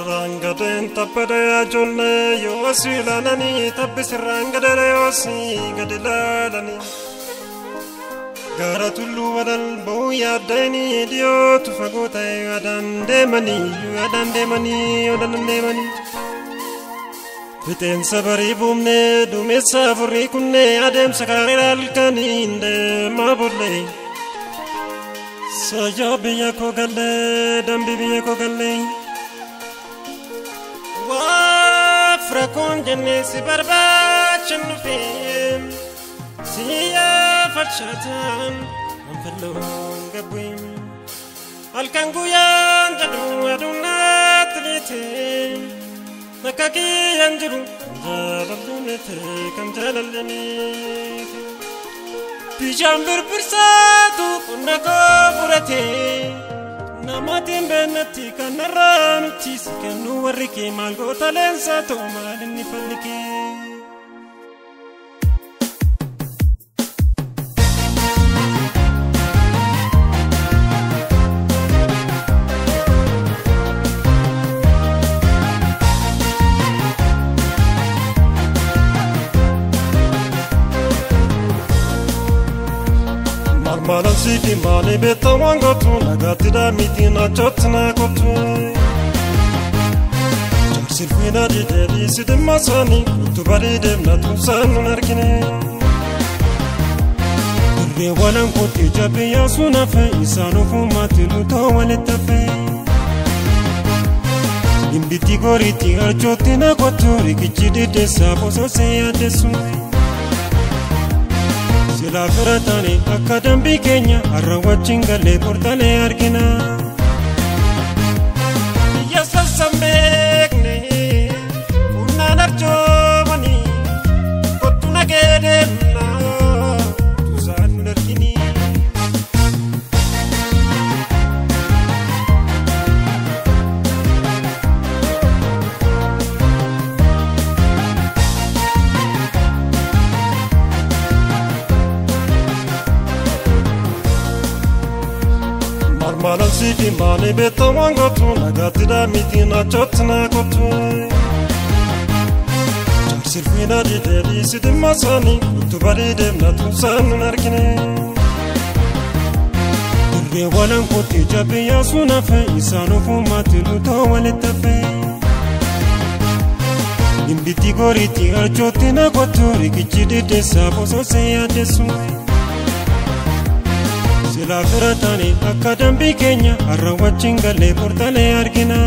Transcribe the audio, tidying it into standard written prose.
Rangaden tappada jonne yoosilalani tabbis rangadere yoosi gadilalani gara tullu wadal boya dani dio tu fagota adan demani biten sabari bumne dumesa furri kunne adem sakaral kaninde mabulle sajabiya ko galle dambibiya ko galle وافركون جنسي برباتشن فيم سيا فرشاتان انفلون قبويم الكنقو ينجدو ودونا تليتين نكاكي ينجرو جاللونيتي كم جاللونيتي بيجام بربرساتو كنكو برتي Namatin benati kanaranu tisi kanu warike malgo talensa to malini falike Malan siti mani beta wangotu nagatida mitina chotna kotu Sirfina di deli sidim masani kutu bari dem na tunsan narkine Irre walan koti jabe ya sunafe isanu fumatinu to waletafe Imbiti goriti archotina kotu rikichidi desa boso se adesu La feratani akadam bikenya arrawachin galle portale argina Yasa sambekne unna narjomani kotuna gedemna tuzan narkini Malan siti mani beta wangotu nagatida mitina chotna kotu Sirfina di deli sidim masani kutu bari dem na tunsan narkine Irre walan koti jabe ya sunafe isanu fumatinu to waletafe Imbiti goriti archotina kotu rikichidi desa boso se adesu La feratani akadam bikenya arrawachin galle portale argina